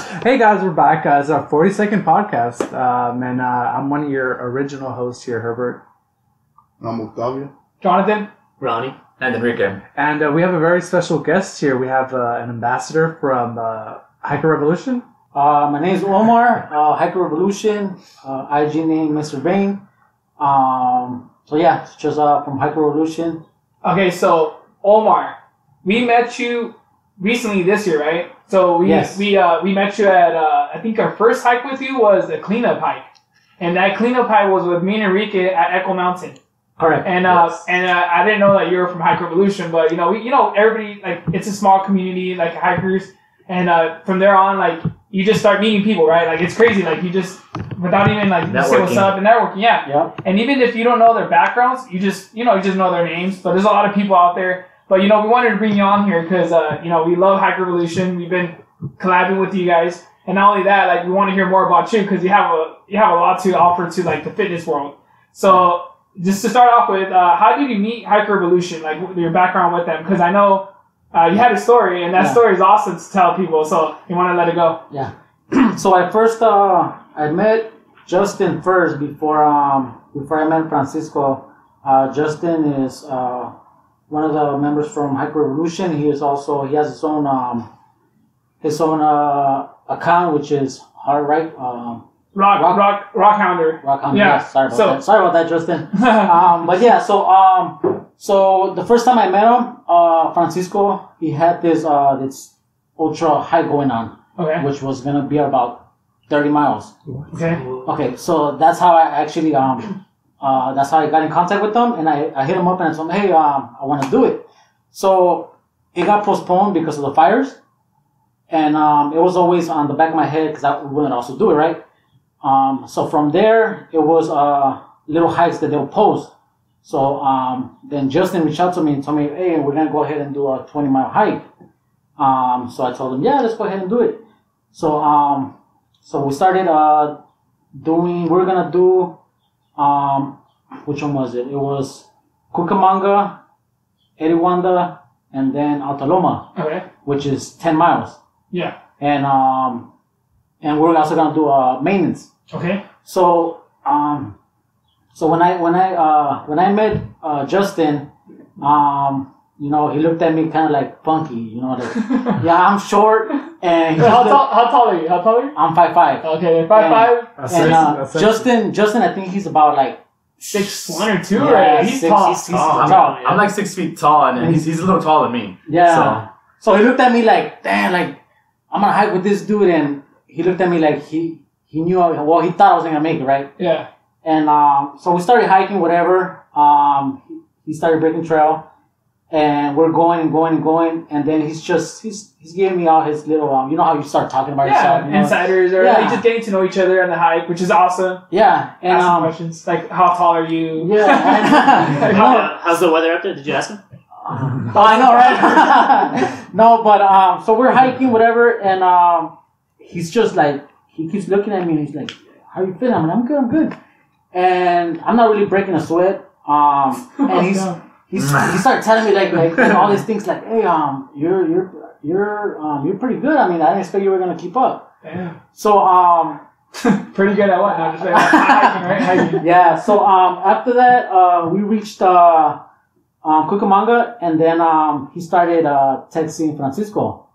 Hey guys, we're back. It's our 42nd podcast. And I'm one of your original hosts here, Herbert. I'm Octavio. Jonathan. Ronnie. And Enrique. And we have a very special guest here. We have an ambassador from Hiker Revolution. My name is Omar, Hiker Revolution, IG name Mr. Vegan. So yeah, it's just from Hiker Revolution. Okay, so Omar, we met you recently this year, right? So we met you at I think our first hike with you was a cleanup hike, and that cleanup hike was with me and Enrique at Echo Mountain. Correct. And I didn't know that you were from Hiker Revolution, but everybody, like, it's a small community, like, hikers, and from there on, like, you just start meeting people, right? Like, it's crazy, like, you just, without even, like, you say what's up and networking, yeah. And even if you don't know their backgrounds, you just know their names. But there's a lot of people out there. But we wanted to bring you on here because we love Hiker Revolution. We've been collabing with you guys, and not only that, like, we want to hear more about you because you have a lot to offer to, like, the fitness world. So just to start off with, how did you meet Hiker Revolution? Like, your background with them? Because I know you had a story, and that story is awesome to tell people. So you want to let it go? Yeah. So at first, I met Justin first before I met Francisco. Justin is one of the members from Hiker Revolution. He has his own account, which is Rock Hounder. Yeah. Yes, sorry about that, Justin. But yeah, so the first time I met him, Francisco, he had this ultra hike going on, which was gonna be about 30 miles. Okay, so that's how I actually that's how I got in contact with them, and I hit him up and I told him, hey, I want to do it. So it got postponed because of the fires, and it was always on the back of my head because I wouldn't also do it, right? So from there, it was little hikes that they'll post. So then Justin reached out to me and told me, hey, we're gonna go ahead and do a 20-mile hike. So I told him, yeah, let's go ahead and do it. So we started we're gonna do which one was it? It was Cucamonga, Eriwanda, and then Altaloma, which is 10 miles. Yeah. And we're also gonna do maintenance. Okay. So when I met Justin, he looked at me kind of like funky, like yeah, I'm short and how tall are you? I'm 5'5". Okay, 5'5". And Justin, I think he's about like 6'1" or 2". Yeah, right? He's tall. He's tall. I'm like 6 feet tall, and he's a little taller than me. Yeah. So he looked at me like, damn, like I'm gonna hike with this dude, and he looked at me like he knew. Well, he thought I was gonna make it, right? Yeah. And so we started hiking, whatever. He started breaking trail. And we're going, and then he's giving me all his little, you know how you start talking about yourself. Insiders, or like just getting to know each other on the hike, which is awesome. Yeah, and asking questions like, how tall are you? Yeah. How's the weather up there? Did you ask him? I know, right? No, but so we're hiking, whatever, and he's just like, he keeps looking at me, and he's like, how you feeling? I'm like, I'm good, and I'm not really breaking a sweat. And he started telling me like all these things like, hey, you're pretty good. I mean, I didn't expect you were gonna keep up. Damn. So pretty good at what? Not just like hiking, right? Hiking. Yeah. So after that, we reached Cucamonga, and then he started texting Francisco.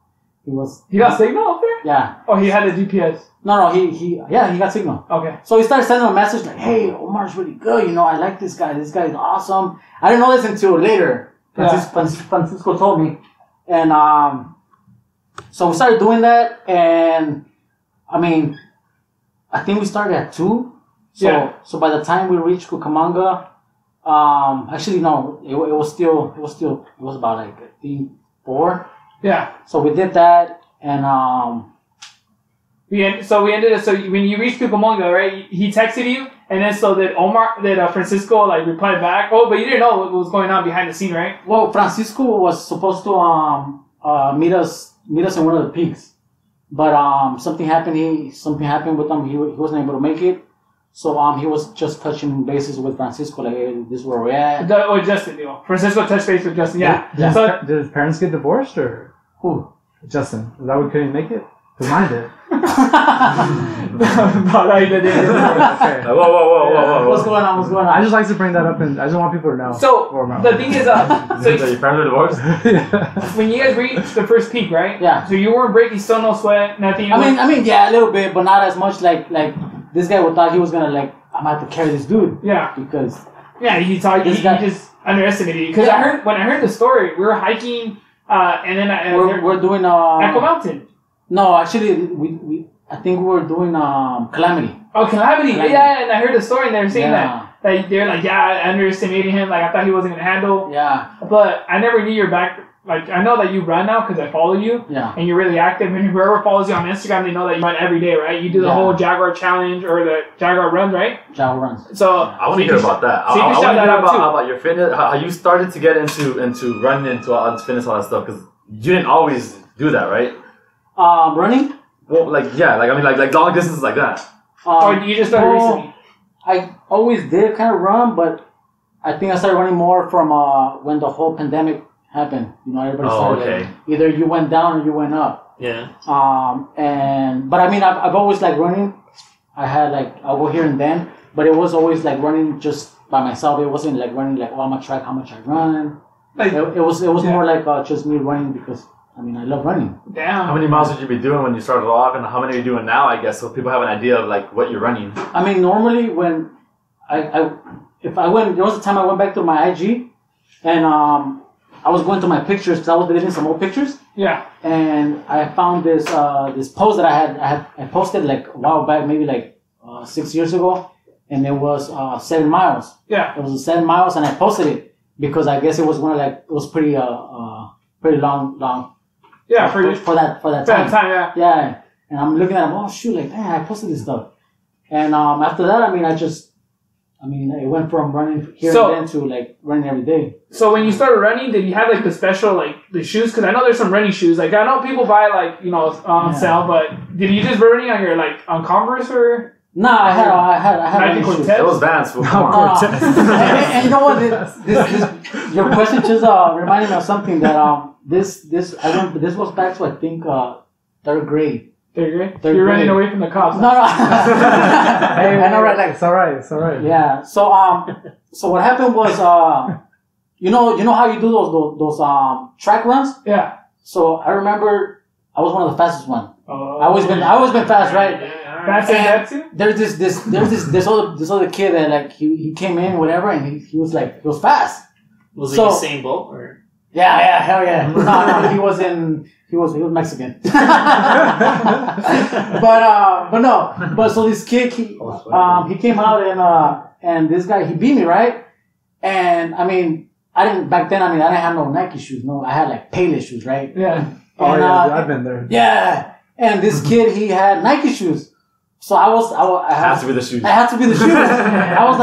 He got signal up there? Yeah. Oh, he had a GPS. No, he got signal. Okay. So he started sending him a message like, hey, Omar's really good, I like this guy. This guy is awesome. I didn't know this until later. Francisco told me. And so we started doing that, and I mean, I think we started at 2. So by the time we reached Cucamonga, actually no, it was about like I think 4. Yeah. So we did that, and So when you reached Cucamonga, right? He texted you, and then so did Francisco like replied back. Oh, but you didn't know what was going on behind the scene, right? Well, Francisco was supposed to meet us in one of the peaks, but something happened with him. He wasn't able to make it, so he was just touching bases with Francisco, like, hey, this is where we're at. Justin, Francisco touched base with Justin. Yeah. So did his parents get divorced, or who? Justin. Is that what couldn't make it? Because mine did. Whoa. What's going on? I just like to bring that up, and I just want people to know. So the thing is, so your parents are divorced? When you guys reached the first peak, right? Yeah. So you weren't breaking, still no sweat, nothing. I mean, yeah, a little bit, but not as much. Like this guy would thought he was gonna I'm gonna have to carry this dude. Yeah. Because. Yeah, he just underestimated you. Because when I heard the story, we were hiking, and then we're doing Echo Mountain. No, actually, I think we were doing Calamity. Oh, Calamity. Yeah, and I heard the story, and they were saying that they're like, I underestimated him. Like I thought he wasn't gonna handle. Yeah. But I never knew your back. Like I know that you run now because I follow you. Yeah. And you're really active. And whoever follows you on Instagram, they know that you run every day, right? You do the whole Jaguar challenge or the Jaguar runs, right? Jaguar runs. So I want to hear about that. So I want to hear about about your fitness, how you started to get into running, into fitness, all that stuff. Because you didn't always do that, right? Running. Well, like long distances like that. Or you just started recently? I always did kind of run, but I think I started running more from when the whole pandemic happened. Everybody started. Okay. Either you went down or you went up. Yeah. But I mean, I've always liked running. I had I'll go here and then, but it was always running just by myself. It wasn't running I'm gonna track how much I run. It was more just me running because I love running. Damn. How many miles did you be doing when you started off, and how many are you doing now? I guess so people have an idea of what you're running. I mean, normally when if I went, there was a time I went back to my IG, and I was going through my pictures because I was deleting some old pictures. Yeah. And I found this post that I posted a while back, maybe 6 years ago, and it was 7 miles. Yeah. It was 7 miles, and I posted it because I guess it was it was pretty long. Yeah, for that time. Yeah. Yeah. And I'm looking at them. Oh shoot! Damn, I posted this stuff. And after that, it went from running here and then to running every day. So when you started running, did you have the special the shoes? Because I know there's some running shoes. I know people buy on sale, but did you just running on your on Converse or? No, I had running shoes. It was Vans. And you know what? This your question just reminded me of something that this was back to I think third grade. You're running away from the cops. No. Hey, I know, right? It's all right. Yeah. So what happened was you know how you do those track runs? Yeah. So I remember I was one of the fastest one. Oh. I always been fast, right? There's this other kid that he came in whatever and he was fast. Was he Usain Bolt or? Yeah, hell yeah. No, he was Mexican. but so this kid he came out and this guy he beat me, right? And I didn't back then. I didn't have no Nike shoes. No, I had Payless shoes, right? Yeah. And, I've been there. Yeah, and this kid he had Nike shoes. So I had to be the shoes. I had to be the shoes. I was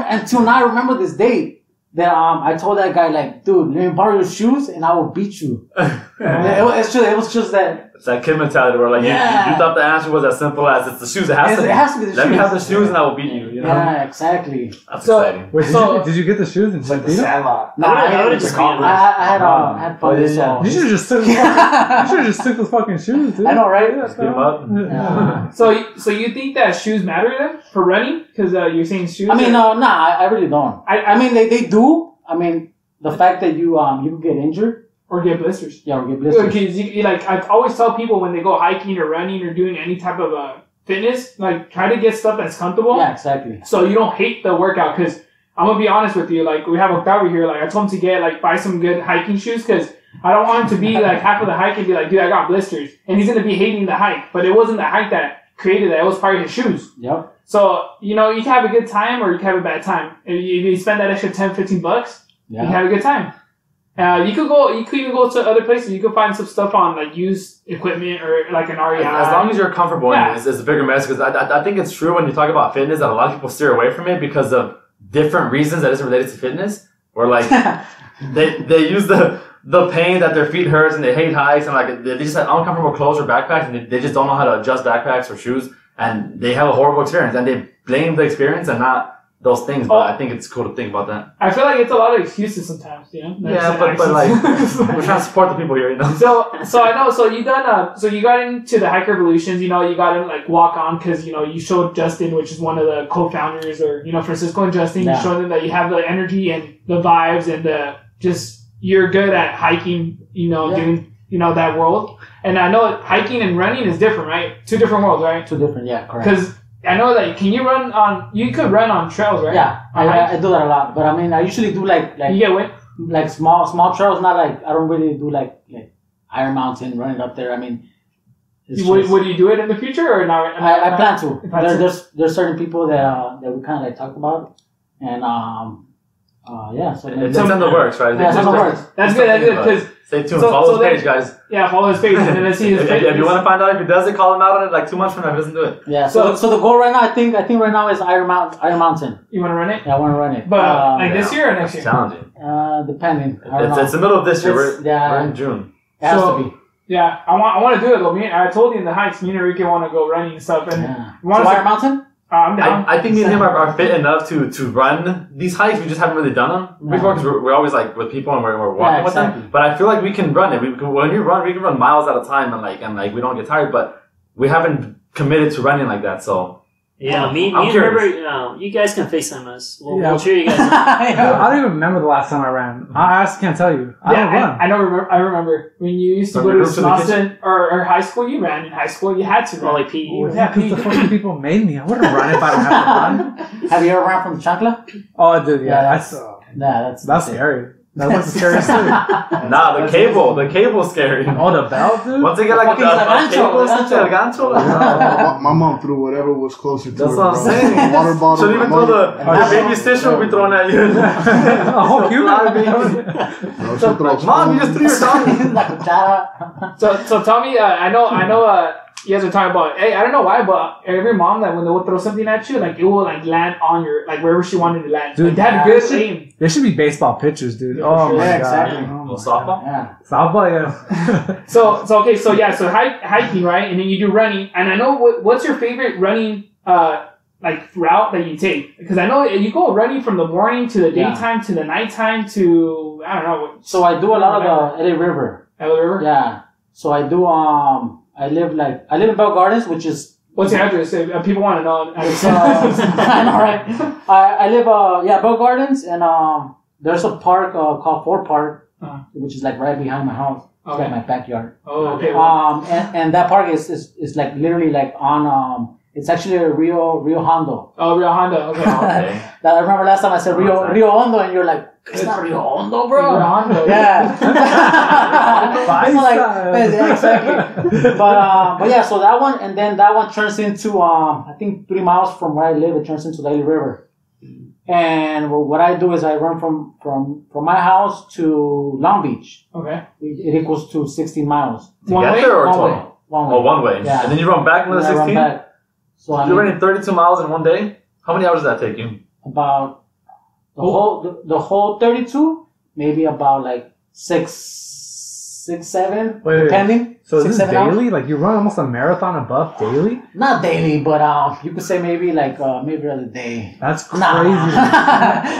until now I remember this date. That I told that guy dude, let me borrow your shoes and I will beat you. It was just that. It's that kid mentality where you thought the answer was as simple as it's the shoes. It has to be the shoes. Let me have the shoes and I will beat you. Yeah, exactly. That's exciting. Wait, did you get the shoes and like the Sandlot? No, I had fun. You should have just took the fucking shoes, dude. I know, right? Just give them up. Yeah. So you think that shoes matter then for running? Because you're saying shoes. I really don't. They do. The fact that you could get injured. Or get blisters. Yeah, or get blisters. Because I always tell people when they go hiking or running or doing any type of fitness, try to get stuff that's comfortable. Yeah, exactly. So you don't hate the workout. Because I'm gonna be honest with you, we have Octavio here. I told him to buy some good hiking shoes because I don't want him to be half of the hike and be dude, I got blisters, and he's gonna be hating the hike. But it wasn't the hike that created that; it was probably his shoes. Yep. So you can have a good time or you can have a bad time. If you spend that extra $10-$15, you can have a good time. You could even go to other places. You could find some stuff on used equipment or an REI. As long as you're comfortable, it's a bigger mess. Because I think it's true when you talk about fitness that a lot of people steer away from it because of different reasons that isn't related to fitness. Or they use the pain that their feet hurts and they hate hikes and they just have uncomfortable clothes or backpacks and they just don't know how to adjust backpacks or shoes and they have a horrible experience and they blame the experience and not those things, but I think it's cool to think about that. I feel like it's a lot of excuses sometimes, Yeah, but like we're trying to support the people here, So I know. So you done. So you got into the Hike Revolutions. You got in like Walk On because you showed Justin, which is one of the co-founders, or Francisco and Justin. Yeah. You showed them that you have the energy and the vibes and you're good at hiking. Doing that world. And I know hiking and running is different, right? Two different worlds, right? Two different, yeah, correct. Because I know that you could run on trails, right? Yeah, I do that a lot. But I mean, I usually do like you get what? Like small trails, not like, I don't really do like Iron Mountain, running up there. I mean, would you do it in the future or not? I plan to. There's certain people that we kind of like talked about, and yeah. So it's in the works, right? Yeah, it's in the works. That's good. Because stay tuned. Follow his page, guys. Yeah, follow his page, and then let's see his page. If you want to find out if he does it, call him out on it. Like 2 months from now, he doesn't do it. Yeah. So the goal right now, I think right now is Iron Mountain. You want to run it? Yeah, I want to run it. But this year or next year? Challenging. Depending. It's the middle of this year. We're in June. It has to be. Yeah, I want to do it though. I told you in the hikes, me and Enrique want to go running and stuff. And Iron Mountain? I'm down. I think me and him are fit enough to run these hikes. We just haven't really done them before because we're always like with people and we're walking with them. But I feel like we can run it. When you run, we can run miles at a time and we don't get tired. But we haven't committed to running like that. So yeah, me and Herbert, you guys can FaceTime us. We'll cheer you guys on. I don't even remember the last time I ran. I just can't tell you. I don't run. I remember when you used to go to Boston or high school. You ran in high school. You had to run. Like PE. Yeah, because the fucking people made me. I wouldn't run if I don't have to run. Have you ever ran from the chancla? Oh, I did. Yeah, that's scary. That was the scariest thing. Nah, the cable's scary. Oh, the belt, dude? Once they get like a gancho. My mom threw whatever was closer to her. That's what I'm saying. Water bottle. Should even throw the baby station will be thrown at you. A whole human. Mom, you just threw your dog. So tell me, I know. You guys are talking about, hey, I don't know why, but every mom that when they will throw something at you, like it will like land on your wherever she wanted to land. Dude, like, they had a good aim. There should be baseball pitchers, dude. Yeah, oh sure. my god. Exactly. Softball? Yeah. Softball, yeah. So hiking, right? And then you do running. And I know what's your favorite running route that you take? Because I know you go running from the morning to the daytime to the nighttime to I don't know. So I do a lot of the LA River. LA River? Yeah. So I do I live in Bell Gardens, which is... What's your address? People want to know. I know, right? I live, Bell Gardens, and there's a park called Ford Park, which is like right behind my house. It's like my backyard. Oh, okay. And that park is like literally like on... It's actually a Rio Hondo. Oh, Rio Hondo. Okay. I remember last time I said Rio Hondo, and you're like, it's not Rio Hondo, bro. Rio Hondo. Yeah. Exactly. But yeah, so that one, and then that one turns into I think 3 miles from where I live. It turns into the LA River. And what I do is I run from my house to Long Beach. Okay. It equals to 16 miles. One way or one way? One way. Oh, one way. Yeah. And then you run back another 16? So you're running 32 miles in one day? How many hours does that take you? About the whole 32, maybe about like 6, 7, depending. So is this is daily? Hours? Like you run almost a marathon above daily? Not daily, but you could say maybe like maybe a day. That's crazy.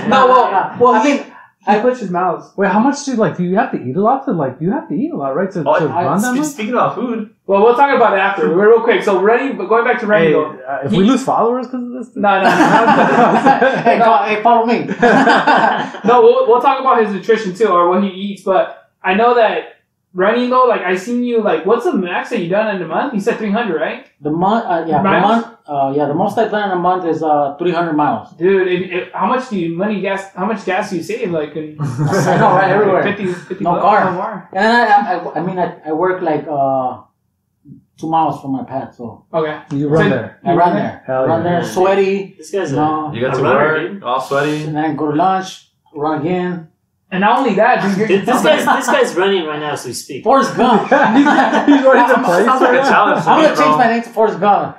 Well, I mean. He puts his mouth. Wait, how much do you have to eat a lot you have to eat a lot, right? To run that much? Speaking about food. Well, we'll talk about it after. Real quick. So running, but going back to running though. If we lose followers because of this? No. Hey, follow me. No, we'll talk about his nutrition too, or what he eats, but I know that running though, like I seen you what's the max that you done in a month? You said 300, right? The most I've done in a month is 300 miles. Dude, how much gas do you save? Like, I know, right, everywhere. 50 no car. And I work like 2 miles from my pad, so. Okay. You run there. I run there. Run there, sweaty. This guy's you got to work, all sweaty. And then go to lunch, run again. And not only that, dude, this guy's running right now as we speak. Forrest Gump. He's ready to play. Sounds like a challenge. I'm gonna change my name to Forrest Gump.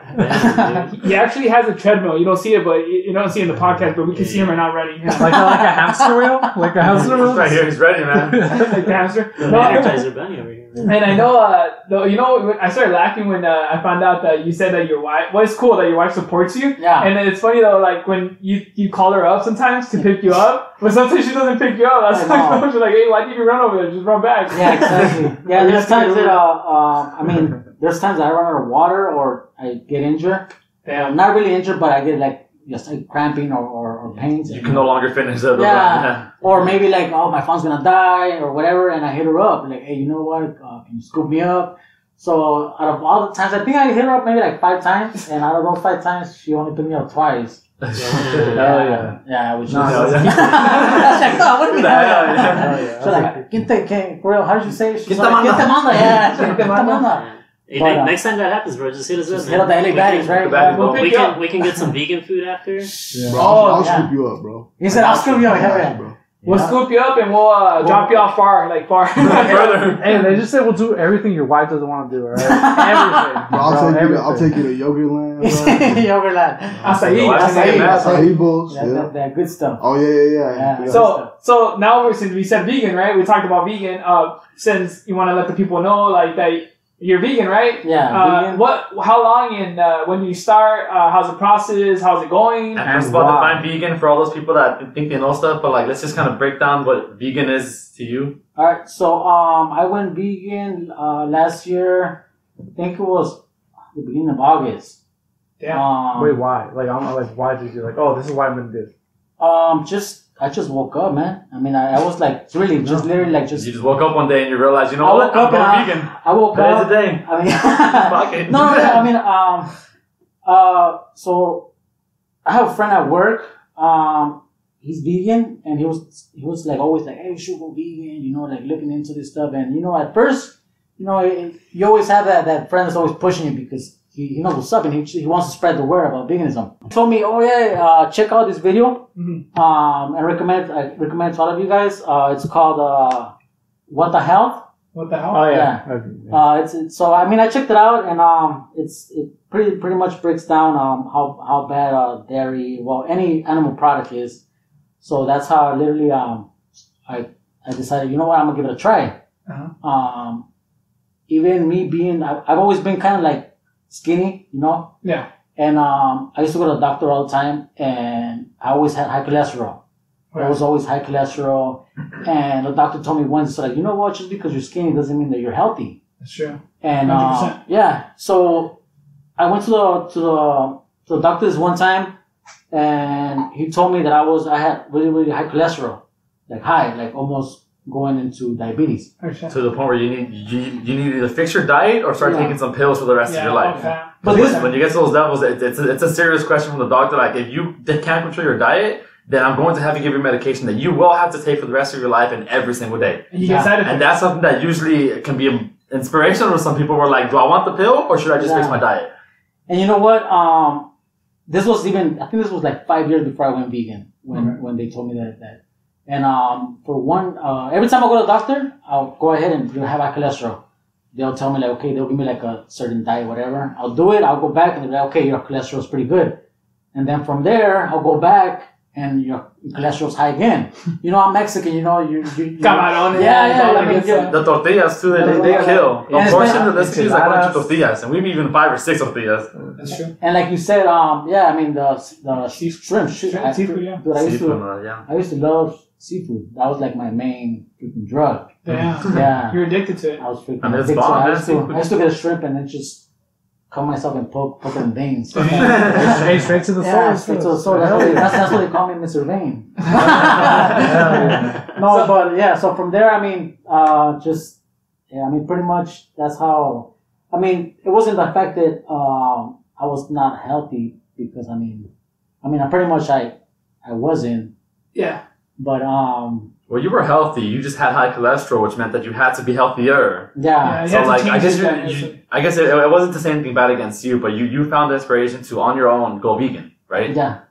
He actually has a treadmill. You don't see it, but you don't see it in the podcast, but we can see him right now running. Yeah. like a hamster wheel? Like a hamster wheel? He's right here. He's ready, man. Like the hamster. The Energizer Bunny over here. And I know, I started laughing when I found out that you said that your wife. Well, it's cool that your wife supports you. Yeah. And then it's funny though, like when you call her up sometimes to pick you up, but sometimes she doesn't pick you up. That's like she's like, hey, why did you run over there? Just run back. Yeah, exactly. Yeah, there's times that there's times I run out of water or I get injured. Damn. Not really injured, but I get like just like cramping or pains. You can no longer finish the run. Yeah. Or maybe like, oh, my phone's gonna die or whatever, and I hit her up like, hey, you know what? Can you scoop me up? So out of all the times, I think I hit her up maybe like 5 times, and out of those 5 times, she only picked me up twice. Yeah, which is no, I was like, oh, what do you mean? Yeah. So like, for real, how did you say? She's like, Quinte manda, yeah. Quinte manda. Hey, next time that happens, bro, just hit us up. Hit up the LA Baddies, right? We can get some vegan food after. Yeah. Bro, I'll scoop you up, bro. He said, I'll scoop you up, yeah, bro. We'll scoop you up and we'll drop you off far. Further. Hey, they just said we'll do everything your wife doesn't want to do, right? Everything. Bro, I'll take you to Yogurtland. Yogurland. Acai bowls. That good stuff. Oh, yeah. So now since we said vegan, right? We talked about vegan. Since you want to let the people know, like that you're vegan, right? Yeah. Vegan. How long and when do you start? How's the process? How's it going? And first of all, define vegan for all those people that think they know stuff, but like let's just kind of break down what vegan is to you. All right. So I went vegan last year. I think it was the beginning of August. Damn. Wait, why? Why did you like? Oh, this is why I'm gonna do this. I just woke up, man. I mean, I was like, really, just literally like just. You just woke up one day and you realized, you know what? I'm going vegan. I woke up. Today's the day. I mean, no, I mean, so I have a friend at work. He's vegan, and he was like always like, hey, you should go vegan, you know, like looking into this stuff. And you know, at first, you know, you always have that friend that's always pushing you because he knows what's up and he wants to spread the word about veganism. He told me, oh yeah, check out this video. Mm-hmm. I recommend to all of you guys. It's called What the Hell? What the hell? Oh yeah. It's so I mean I checked it out and it pretty much breaks down how bad dairy, well, any animal product is. So that's how literally I decided, you know what, I'm gonna give it a try. Uh-huh. Even me being I've always been kind of like skinny, you know. Yeah. And I used to go to the doctor all the time, and I always had high cholesterol. Right. I was always high cholesterol, and the doctor told me once, so like, you know what? Just because you're skinny doesn't mean that you're healthy. That's true. And 100%. Yeah, so I went to the doctor's one time, and he told me that I had really really high cholesterol, like almost going into diabetes. To the point where you need to either fix your diet or start taking some pills for the rest of your life. Okay. But when you get to those levels, it's a serious question from the doctor. Like, if you can't control your diet, then I'm going to have to give you medication that you will have to take for the rest of your life and every single day. And you get side effects. And that's something that usually can be inspirational for some people. Who are like, do I want the pill or should I just fix my diet? And you know what? I think this was like 5 years before I went vegan when they told me that. And for one, every time I go to the doctor, I'll go ahead and have high cholesterol. They'll tell me like, okay, they'll give me like a certain diet, whatever. I'll do it. I'll go back and they'll be like, okay, your cholesterol is pretty good. And then from there, I'll go back and your cholesterol's high again. You know, I'm Mexican. You know, you Camarones. Yeah. The tortillas too, they kill. A portion of this is like 1 or 2 tortillas, and we have even 5 or 6 tortillas. That's true. And like you said, I mean the shrimp. Seafood, yeah. Dude, I used to love seafood. That was like my main freaking drug. Yeah. You're addicted to it. I was freaking addicted. So I used to get a shrimp and then just cut myself and poke it in veins. Straight to the soul. Yeah, straight to the soul. That's what they call me, Mr. Vein. No, but yeah. So from there, I mean, pretty much that's how. I mean, it wasn't the fact that I was not healthy because I pretty much I wasn't. Yeah. But well, you were healthy. You just had high cholesterol, which meant that you had to be healthier. Yeah. So like, I guess it wasn't to say anything bad against you, but you found the inspiration to on your own go vegan, right? Yeah.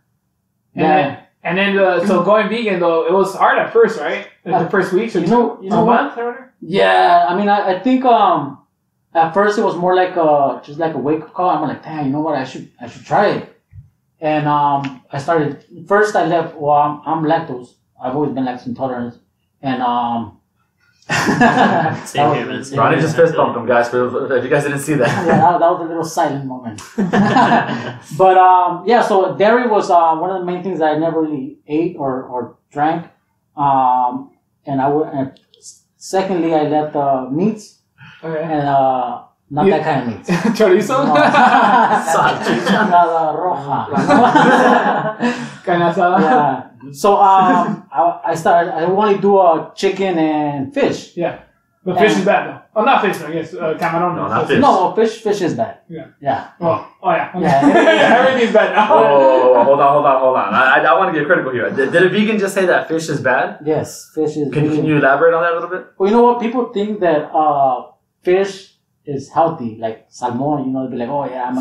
And then so going vegan though, it was hard at first, right? Like the first weeks or you know month or whatever. Yeah. I mean, I think at first it was more like just like a wake up call. I'm like, damn, you know what? I should try it. And I started first. I left. Well, I'm lactose. I've always been lactose intolerant, and Same here, man. Ronnie just fist bumped him, guys. If you guys didn't see that. Yeah, that was a little silent moment. But yeah, so dairy was one of the main things that I never really ate or drank. And secondly, I left meats. Okay. And not that kind of meat. Chorizo? Nada roja. Carne asada. Yeah. So I only do chicken and fish. Yeah. But fish is bad though. Oh, not fish, I guess. Camarón. No, not fish. No, fish is bad. Yeah. Yeah. Oh yeah. Yeah. Everything's bad now. Oh, hold on. I want to get critical here. Did a vegan just say that fish is bad? Yes, fish is. Can you elaborate on that a little bit? Well, you know what? People think that fish is healthy, like salmon. They'll be like, oh yeah,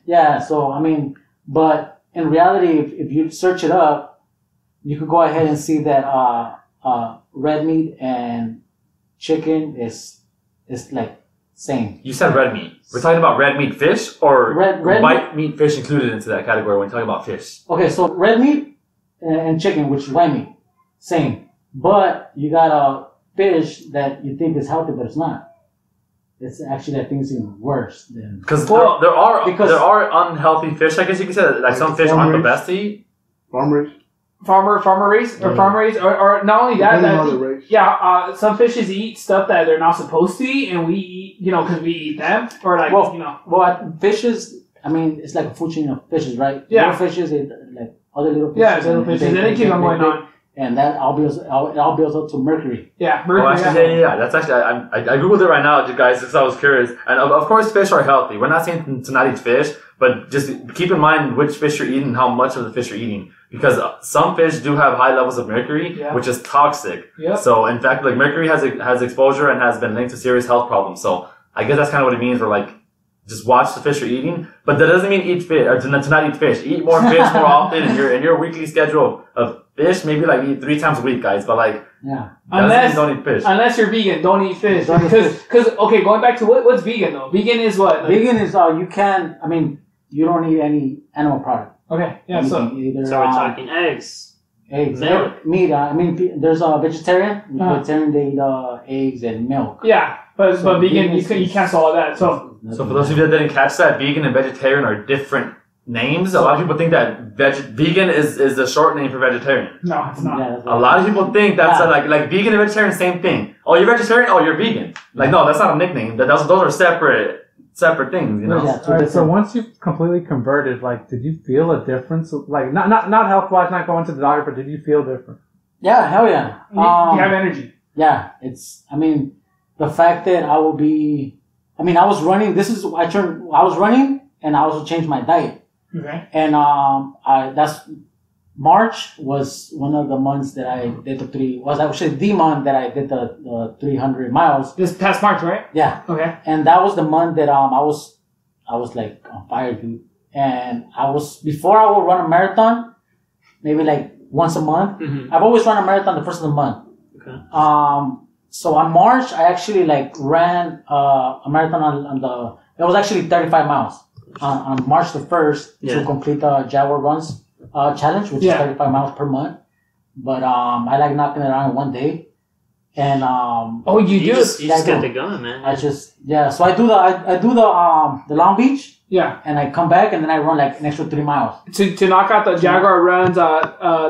yeah. So I mean, but in reality, if you search it up, you could go ahead and see that red meat and chicken is like same. You said red meat. We're talking about red meat fish or red white meat fish included into that category when talking about fish? Okay, so red meat and chicken, which is white meat, same. But you got a fish that you think is healthy, but it's not. It's actually, I think it's even worse than. Because there are unhealthy fish. I guess you could say that, like some fish aren't the best to eat. Farmer race or or not only that, some fishes eat stuff that they're not supposed to eat, and we eat, because we eat them, or like, fishes. I mean, it's like a food chain of fishes, right? Yeah. Little fishes, like other little fishes. Yeah, little fishes, and they keep on going on. And that all builds up to mercury. Yeah, mercury. Yeah. That's actually, I googled it right now, guys, because I was curious. And of course, fish are healthy. We're not saying to not eat fish, but just keep in mind which fish you're eating, and how much of the fish you're eating. Because some fish do have high levels of mercury, which is toxic. Yep. So in fact, like mercury has exposure and has been linked to serious health problems. So I guess that's kind of what it means. We're like, just watch the fish you're eating, but that doesn't mean eat fish or to not eat fish. Eat more fish more often in your weekly schedule of fish. Maybe like eat 3 times a week, guys. But like, unless don't eat fish. Unless you're vegan, don't eat fish. Because okay, going back to what's vegan though? Vegan is what? Like, vegan is you don't eat any animal product. Okay, yeah. So we're talking eggs, milk, meat. There's a vegetarian. Vegetarian, they eat eggs and milk. Yeah, but vegan, you cancel all that. So for those of you that didn't catch that, vegan and vegetarian are different names. A lot of people think that vegan is the short name for vegetarian. No, it's not. Yeah, a lot of people think that's like vegan and vegetarian, same thing. Oh, you're vegetarian? Oh, you're vegan. Like, no, that's not a nickname. Those are separate things, Yeah, all right, so once you completely converted, like, did you feel a difference? Like, not health-wise, not going to the doctor, but did you feel different? Yeah, hell yeah. You have energy. Yeah, the fact that I will be, I was running. I was running, and I also changed my diet. Okay. And March was one of the months that I did the month that I did the 300 miles. This past March, right? Yeah. Okay. And that was the month that I was like on fire, dude. And before I would run a marathon, maybe like once a month. Mm-hmm. I've always run a marathon the first of the month. Okay. So on March, I actually like ran a marathon it was actually 35 miles on March the 1st to complete the Jaguar Runs challenge, which is 35 miles per month. But I like knocking it out in one day. And you just got it going, man. So I do the Long Beach. Yeah. And I come back and then I run like an extra 3 miles. To knock out the Jaguar Runs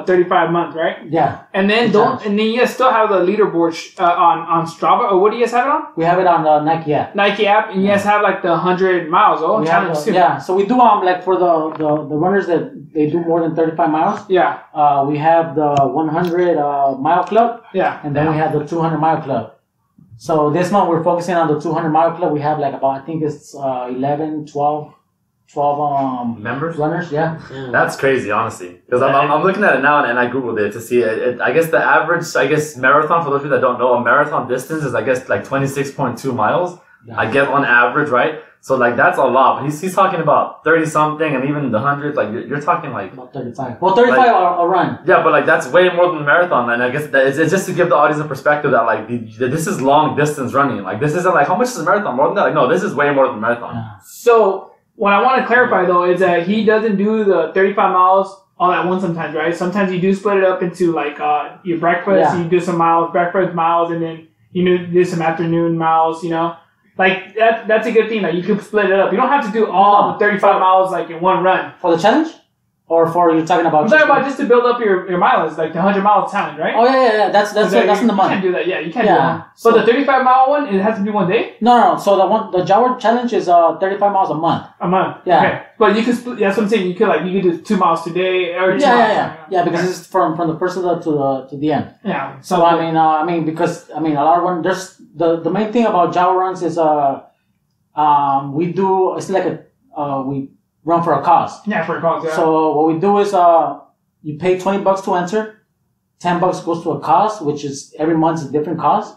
35 months, right? Yeah. And then you guys still have the leaderboard on Strava, or what do you guys have it on? We have it on the Nike app. Nike app, and you guys have like the 100 miles challenge too. Yeah. So we do like for the runners that they do more than 35 miles. Yeah. We have the 100 mile club. Yeah. And then we have the 200 mile club. So this month we're focusing on the 200 mile club. We have like about, I think it's 11, 12 members, runners. Yeah. That's crazy, honestly. Because I'm looking at it now and I googled it to see it. I guess the average marathon, for those people that don't know, a marathon distance is like 26.2 miles. Yeah. I get on average, right? So like that's a lot. But he's talking about 30 something, and even the 100. Like you're talking like about 35. Well, 35 a run. Yeah, but like that's way more than the marathon. And I guess it's just to give the audience a perspective that like this is long distance running. Like this isn't like how much is a marathon? More than that? Like no, this is way more than a marathon. Yeah. So what I want to clarify though is that he doesn't do the 35 miles all at once sometimes, right? Sometimes you do split it up into like your breakfast. You do some miles, breakfast miles, and then You do some afternoon miles, you know. Like, that's a good thing. Like, you can split it up. You don't have to do all the 35 miles, like, in one run. For the challenge? Or for you're talking about? I'm talking about just to build up your mileage, like the 100 mile challenge, right? Oh yeah. That's in the month. You can't do that. Yeah, you can't do that. So the 35 mile one, it has to be one day. No. So the Jaguar challenge is 35 miles a month. A month. Yeah. Okay. But you can split. That's what I'm saying. You could do 2 miles today or 2 miles. Yeah. Because it's from the first of to the end. Yeah. So I mean because a lot of runs. There's the main thing about Jaguar runs is we do it's like we run for a cause. Yeah, for a cause, yeah. So what we do is you pay $20 to enter. $10 goes to a cause, which is every month a different cause.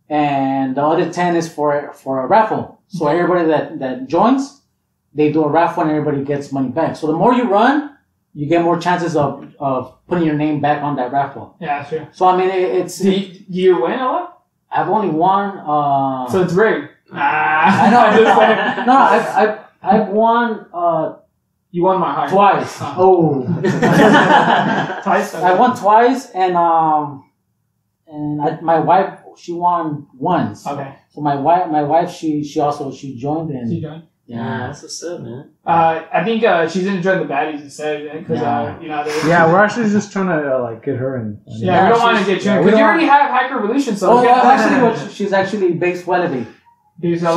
And the other 10 is for a raffle. So everybody that joins, they do a raffle and everybody gets money back. So the more you run, you get more chances of putting your name back on that raffle. Yeah, sure. So I mean it's do you win a lot? I've only won so it's rigged. I know. No, I've won. You won my heart twice. Oh, twice. I won twice, and my wife she won once. Okay. So my wife she joined and she joined. Yeah, that's what's up, man. I think she's enjoying the baddies instead because you know. Yeah, we're actually just trying to get her in. Yeah, we don't want to get you because you already have Hiker Revolution. So she's actually based Wellaby. Nah,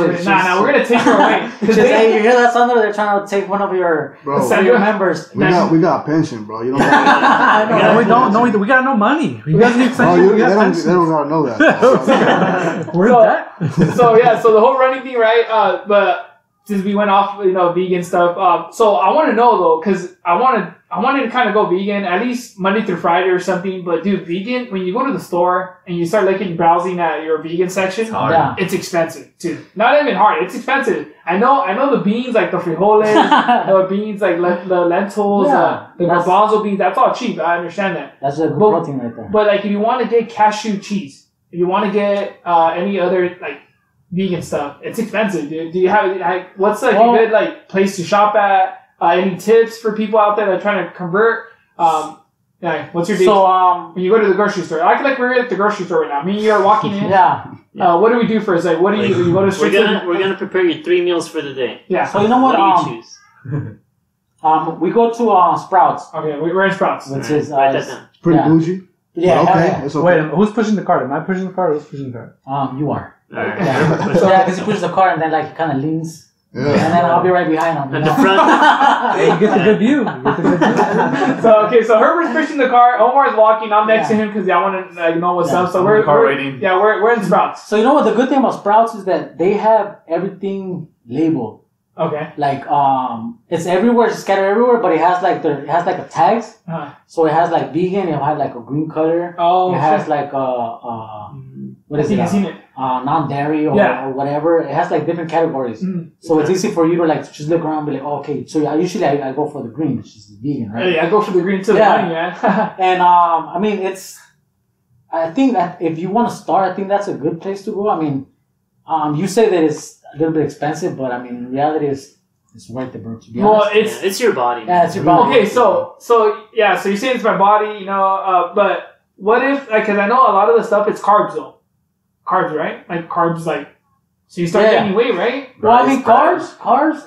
we're gonna take her away. Hey, you hear that, Sandra? They're trying to take one of your members. We got pension, bro. You don't. We don't know. We got no money. You guys need pension. They don't gotta know that. We're that. So the whole running thing, right? But since we went off, vegan stuff. So I want to know though, because I wanted to kind of go vegan at least Monday through Friday or something. But dude, vegan, when you go to the store and you start browsing at your vegan section, it's expensive too. Not even hard, it's expensive. I know the beans like the frijoles, the beans like the lentils, the garbanzo beans. That's all cheap. I understand that. That's a good protein right there. But like, if you want to get cashew cheese, if you want to get any other like vegan stuff, it's expensive, dude. Do you have what's a good place to shop at? Any tips for people out there that are trying to convert? What's your deal? So when you go to the grocery store, we're at the grocery store right now. Me and you are walking in. Yeah. What do we do first? Like, what do you go to street? We're gonna prepare you 3 meals for the day. Yeah. So you know what? What do you choose? We go to Sprouts. Okay, we're in Sprouts. Which is pretty bougie. Yeah. Okay. Wait, who's pushing the cart? Am I pushing the cart or who's pushing the cart? You are. Right. Yeah, because he pushes the cart and then he kind of leans. Yeah. And then I'll be right behind him. At the front. Hey, you get the good view. So Herbert's pushing the car. Omar's walking. I'm next to him because I want to know what's up. So we're waiting. Yeah, we're in Sprouts. So you know what the good thing about Sprouts is that they have everything labeled. Okay. Like it's everywhere, it's scattered everywhere, but it has a tags. Uh-huh. So it has like vegan. It has like a green color. Oh. It has like what is it? I've seen it. Non-dairy or whatever. It has like different categories. Mm-hmm. So it's easy for you to just look around and be like, oh, okay. So usually I go for the green, which is vegan, right? Yeah, I go for the green too. Yeah, man. And I mean, I think that if you want to start, I think that's a good place to go. I mean, you say that it's a little bit expensive, but I mean, in reality, it's worth it, bro. To be honest. Well, it's your body. Yeah, it's your body. Okay, so you're saying it's my body, but what if, because I know a lot of the stuff, it's carbs though. Carbs, right? Like carbs, so you start gaining weight, right? Well, I mean, carbs.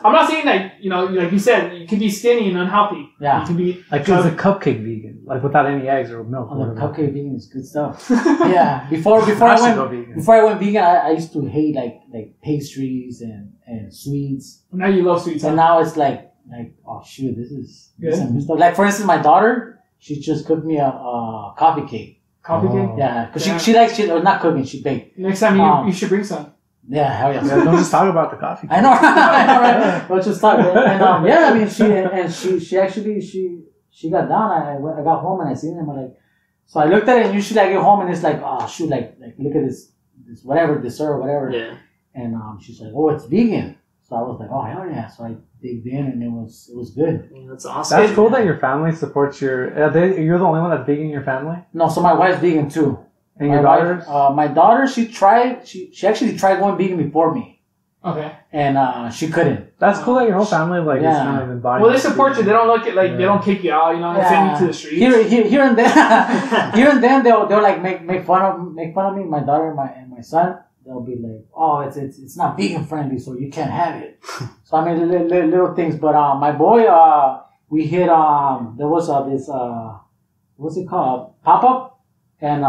I'm not saying like you said, you can be skinny and unhealthy. Yeah. You can be like it's a cupcake vegan, without any eggs or milk. Oh, the cupcake vegan is good stuff. Yeah. Before I went vegan, I used to hate like pastries and sweets. Now you love sweets. And now it's like oh shoot, this is good. Some good stuff. Like for instance, my daughter, she just cooked me a coffee cake. Coffee cake? Yeah, because she likes not cooking, she baked. Next time you should bring some. Yeah, hell yeah. Don't just talk about the coffee cake. I know, right? Don't just talk. And I mean, she actually got down. I got home and I seen him. So I looked at it and usually I get home and it's like, oh shoot, like look at this whatever dessert or whatever. Yeah. And she's like, oh, it's vegan. So I was like, oh hell yeah. So I digged in and it was good. Yeah, that's awesome. That's cool that your family supports your. You're the only one that's vegan in your family. No, so my wife's vegan too. And your daughters? My daughter, she actually tried going vegan before me. Okay. And she couldn't. That's cool that your whole family like is kind of embodied. Well, they support you. They don't look at they don't kick you out. You know, they send you to the streets. Here and then, they'll like make fun of me, my daughter and my son. They'll be like, oh, it's not vegan friendly, so you can't have it. So I mean, little things. But my boy, we hit there was this what's it called, pop-up, and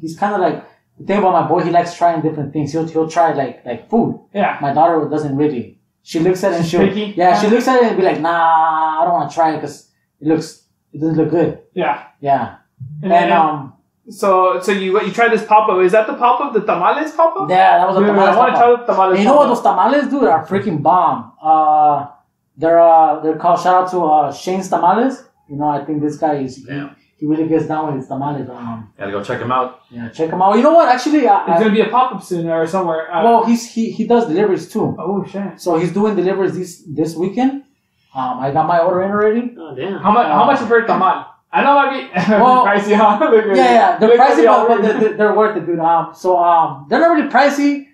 he's kind of like, the thing about my boy, he likes trying different things. He'll try like food. Yeah. My daughter doesn't really. She looks at it and she looks at it and be like, nah, I don't want to try it because it doesn't look good. Yeah. Yeah. And so you tried this pop-up. Is that the pop-up, the tamales pop-up? Yeah, that was a tamales. I want to try the tamales. And you know what, those tamales, dude, are freaking bomb. They're called, shout out to Shane's Tamales. You know, I think this guy he really gets down with his tamales. Gotta go check him out. Yeah, check him out. You know what? Actually, it's gonna be a pop-up soon or somewhere. Well, he does deliveries too. Oh shit! So he's doing deliveries this weekend. I got my order in already. Oh damn! How much for a tamal? I know it might be pricey, huh? They're pricey, but they're worth it, dude. So they're not really pricey.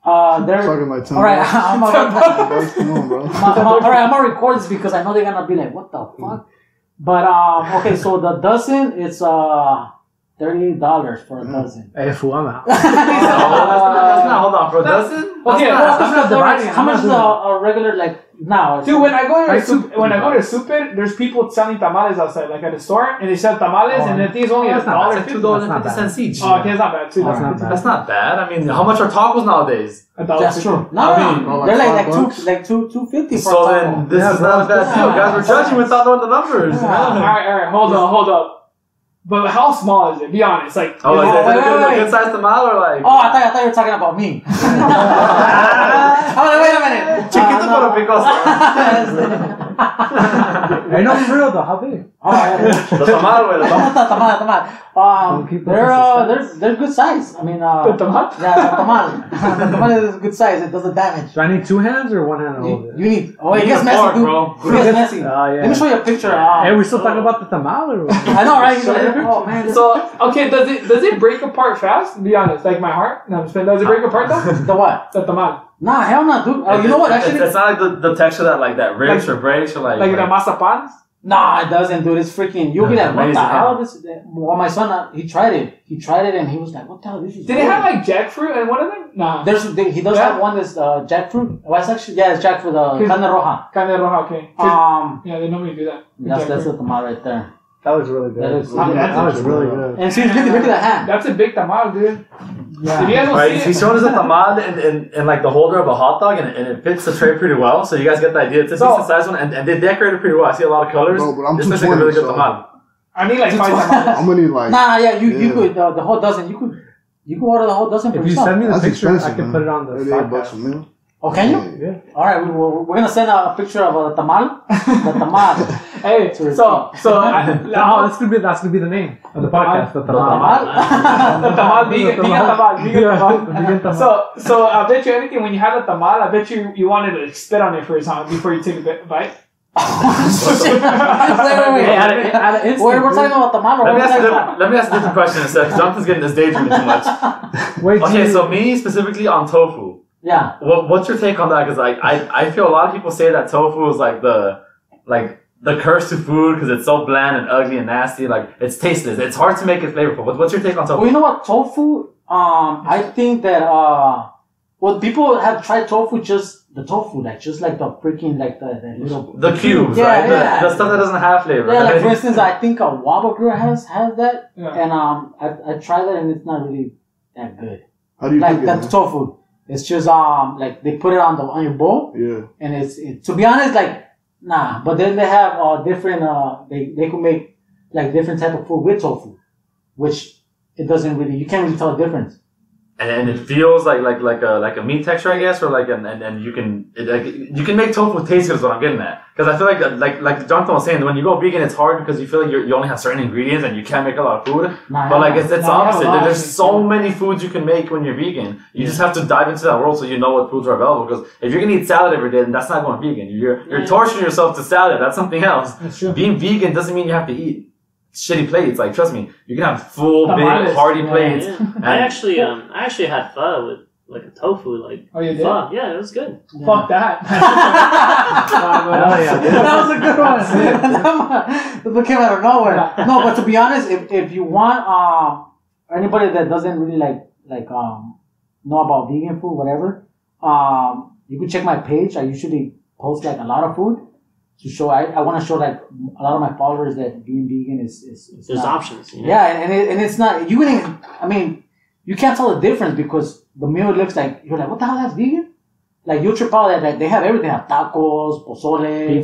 They're talking like $10. All right. Come on, bro. All right, I'm gonna record this because I know they're gonna be like, what the fuck? But okay, so the dozen it's $38 for a dozen. Hey, fool, I'm out. That's not, hold on, for a dozen? Okay, how much is a regular now? Dude, when I go to super, there's people selling tamales outside, like at a store, and they sell tamales, and the thing is only $1.50. $2.50 each. Oh, okay, it's not bad too. That's not bad. I mean, how much are tacos nowadays? That's true. No, they're like $2.50. So then this is not a bad deal, guys. We're judging without knowing the numbers. All right, hold up. But how small is it? Be honest. Like, is it a good sized tamal or like? Oh, I thought you were talking about me. Wait a minute. Chiquito pero picoso. I know for real though. How big? The tamal, they're good size. I mean, the tamal? Yeah, the tamal. The tamal is good size. It doesn't damage. Do I need 2 hands or 1 hand to hold it? You need. Oh, it gets messy, dude. It gets messy. Let me show you a picture. Hey, we still talking about the tamal or what? I know, right? Oh man. So okay, does it break apart fast? Be honest, like my heart. No, I'm just does it break apart though? The what? The tamal. Nah, hell no, dude. You know what? Actually, it's not like the texture that rips or breaks or like the mazapans. Nah, it doesn't, dude. It's freaking. You'll be like, what the hell? Well, my son, he tried it. And he was like, what the hell? This is. Did it have like jackfruit and one of them? Nah. He does have one that's jackfruit. Well, it's actually it's jackfruit. Carne roja. Carne roja, okay. Yeah, they normally do that. That's the tamal right there. That was really good. That was really good. And see, look at that hand. That's a big tamal, dude. Yeah. If you guys don't see he's showing us a tamal in like the holder of a hot dog, and it fits the tray pretty well. So you guys get the idea. It's a decent size one, and they decorate it pretty well. I see a lot of colors. Bro, but I'm this 220, looks like a really good tamal. I need like 5 tamales. I'm gonna need like. You could the whole dozen. You could order the whole dozen for yourself. If you send me the picture, I can put it on the podcast. $88 Oh, can you? Yeah. All right, we're gonna send a picture of a tamal. The tamal. Hey, that's gonna be the name of the podcast. The tamal. The tamal, vegan tamal. So I bet you anything when you had a tamal, I bet you wanted to spit on it for a time before you take a bite. Wait. We're talking about tamal. Let me ask a different question instead. Jonathan's getting this daydreaming too much. So me specifically on tofu. Yeah. What's your take on that? Because I feel a lot of people say that tofu is like the curse to food because it's so bland and ugly and nasty. Like it's tasteless. It's hard to make it flavorful. What's your take on tofu? Well, you know what, tofu. I think that people have tried tofu, just the tofu, like just like the freaking like the little cubes, right? The stuff that doesn't have flavor. Yeah, like for instance, I think a Waba Grill has that, and I tried that and it's not really that good. How do you like that's tofu? It's just like they put it on your bowl. Yeah. And it's to be honest, like nah. But then they have different they could make like different type of food with tofu, which it doesn't really, you can't really tell the difference. And it feels like a meat texture, I guess, or you can make tofu taste good is what I'm getting at. Because I feel like Jonathan was saying, when you go vegan, it's hard because you feel like you only have certain ingredients and you can't make a lot of food. It's opposite. There's so many foods you can make when you're vegan. You just have to dive into that world so you know what foods are available. Because if you're gonna eat salad every day, then that's not going vegan. You're torturing yourself to salad. That's something else. That's true. Being vegan doesn't mean you have to eat shitty plates. Like, trust me, you can have full, big, hearty plates. Yeah. I actually had pho like a tofu. Like, oh, you did? Fuck, yeah, it was good. Yeah. Fuck that. That was a good one. That came out of nowhere. No, but to be honest, if you want anybody that doesn't really like know about vegan food, whatever, you can check my page. I usually post like a lot of food to show. I want to show like a lot of my followers that being vegan is there's not, options. Yeah, and it's not. You wouldn't. I mean, you can't tell the difference because the meal looks like you're like, what the hell? That's vegan. Like you trip out that like, they have everything. They have tacos, pozole,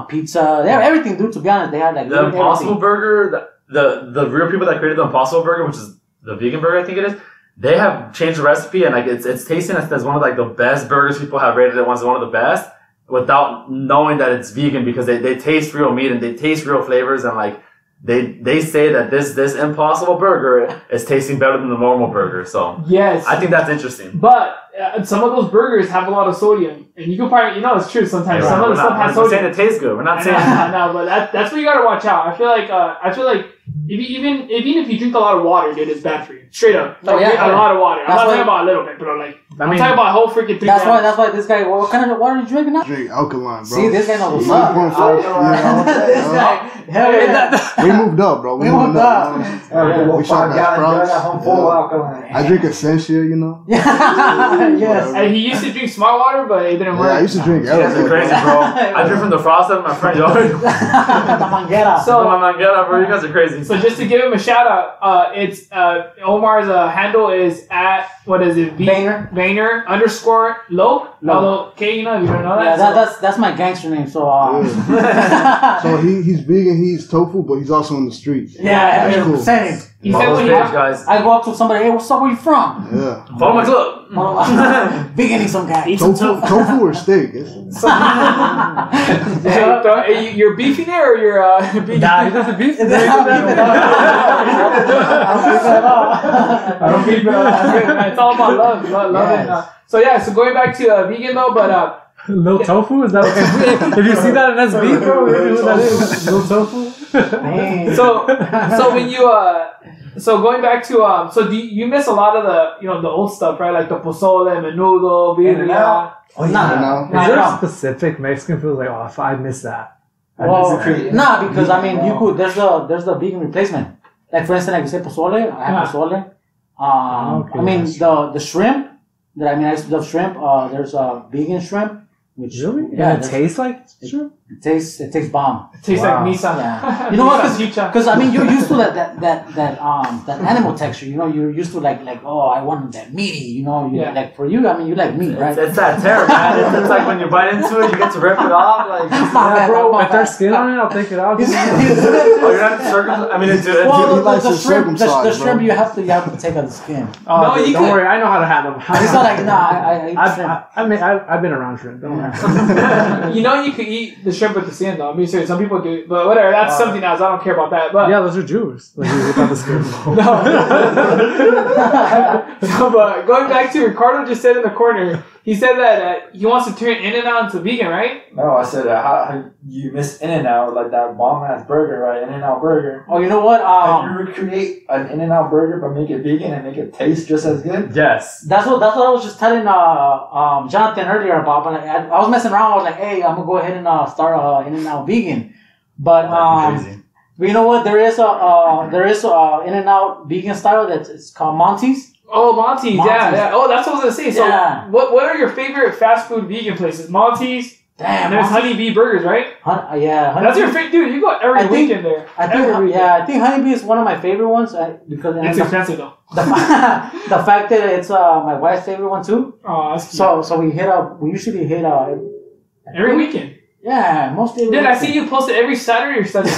pizza. They have everything, dude. To be honest, they have like the Impossible Burger. The real people that created the Impossible Burger, which is the vegan burger, I think it is. They have changed the recipe and like it's tasting as one of like the best burgers. People have rated it as one of the best without knowing that it's vegan because they taste real meat and they taste real flavors and like they say that this Impossible Burger is tasting better than the normal burger. So yes, I think that's interesting. But some of those burgers have a lot of sodium, and you can probably it's true sometimes. Some of the stuff has sodium. We're saying it tastes good. We're not saying no, but that's what you gotta watch out. I feel like even if you drink a lot of water, dude, it's bad for you. Straight up, a lot of water. I'm not talking about a little bit, but I'm talking about a whole freaking 3 That's why this guy. What kind of water are you drinking now? Drink alkaline, bro. See, this guy knows what's up. This guy, hell yeah. We moved up, bro. We moved up. We shot that Sprouts. I drink Essentia, Yes. And he used to drink smart water, but it didn't work. Yeah, I used to drink That's crazy, bro. I drink from the faucet in my front yard. The manguera. So, bro, you guys are crazy. So just to give him a shout out, it's Omar's handle is at what is it? Vayner _low. Although K, if you don't know that. Yeah, that's my gangster name. So so he's vegan, he's tofu, but he's also in the streets. Yeah, that's cool. Same. He said when guys. I go up to somebody, hey, what's up? Where you from? Yeah. Follow my club. Veganing some guy. Tofu or steak? You're beefing it or you're beefing? Nah, he doesn't beef. I don't beef it. It's all about love. Yes. So going back to vegan though, but Lil Tofu? Is that if you see that in SB, bro, you know what that is? Lil Tofu? so when you so going back to so do you miss a lot of the the old stuff, right? Like the pozole, menudo, birria. Oh, no. Is there a specific Mexican food like I miss that? Well, because I mean you could there's the vegan replacement. Like for instance, like you say pozole, I have pozole. I mean the shrimp that I used to love shrimp. There's a vegan shrimp. Which really? Yeah, it tastes like shrimp? It tastes bomb. It tastes like misa. Yeah. You know what? Because I mean you're used to that animal texture. You're used to like oh I want that meaty. Like for you I mean you like meat, right? It's that tear, man. It's like when you bite into it, you get to rip it off. Like bro, with their skin on it, I'll take it out. You're not circumcised. I mean, the shrimp you have to take out the skin. No, you don't worry. I know how to handle them. It's not like I eat shrimp. I've been around shrimp. Don't worry. You could eat the shrimp with the skin though. I mean, serious. Some people do, but whatever. That's something else. I don't care about that. But yeah, those are Jews. Like without the skin. No. So, but going back to Ricardo, just said in the corner. He said that he wants to turn In-N-Out into vegan, right? No, I said how you miss In-N-Out, like that bomb-ass burger, right? In-N-Out burger. Oh, you know what? Can you recreate an In-N-Out burger but make it vegan and make it taste just as good? Yes. That's what I was just telling Jonathan earlier about. But I was messing around. I was like, hey, I'm gonna go ahead and start In-N-Out vegan. But you know what? There is a In-N-Out vegan style it's called Monty's. Oh, Monty's, yeah. Oh, that's what I was gonna say. So, what are your favorite fast food vegan places? Monty's. Damn. And there's Honey Bee Burgers, right? Yeah. That's your favorite, dude. You go every weekend there. I think Honey Bee is one of my favorite ones because it's expensive though. The fact that it's my wife's favorite one too. Oh, that's cute. So we usually hit every weekend. Yeah, mostly. Dude, I see you post it every Saturday or Sunday.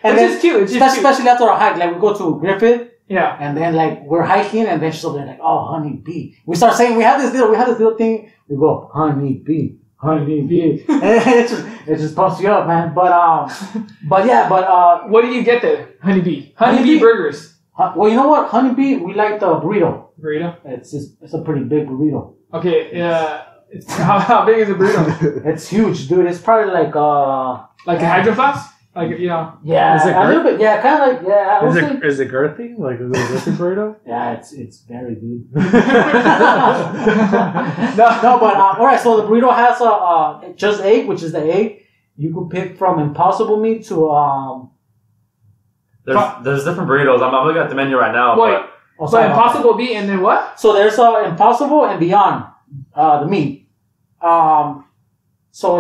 Which is cute. Especially after a hike, like we go to Griffith. Yeah. And then like we're hiking, and then she's over there like, oh, Honey Bee. We start saying we have this little thing. We go Honey Bee. Honey Bee. it just pumps you up, man. But what do you get there? Honey Bee burgers. Well, you know what? Honey Bee, we like the burrito. Burrito. It's a pretty big burrito. Okay. Yeah. How big is a burrito? It's huge, dude. It's probably like a Hydro Flask. Like, you know. Yeah, is it a little bit. Yeah, kind of like, yeah. Is it girthy? Like, is it a girthy burrito? Yeah, it's very good. no, but alright. So the burrito has just egg, which is the egg. You could pick from Impossible meat to There's different burritos. I'm looking at the menu right now. Wait, so Impossible meat and then what? So there's Impossible and Beyond the meat. So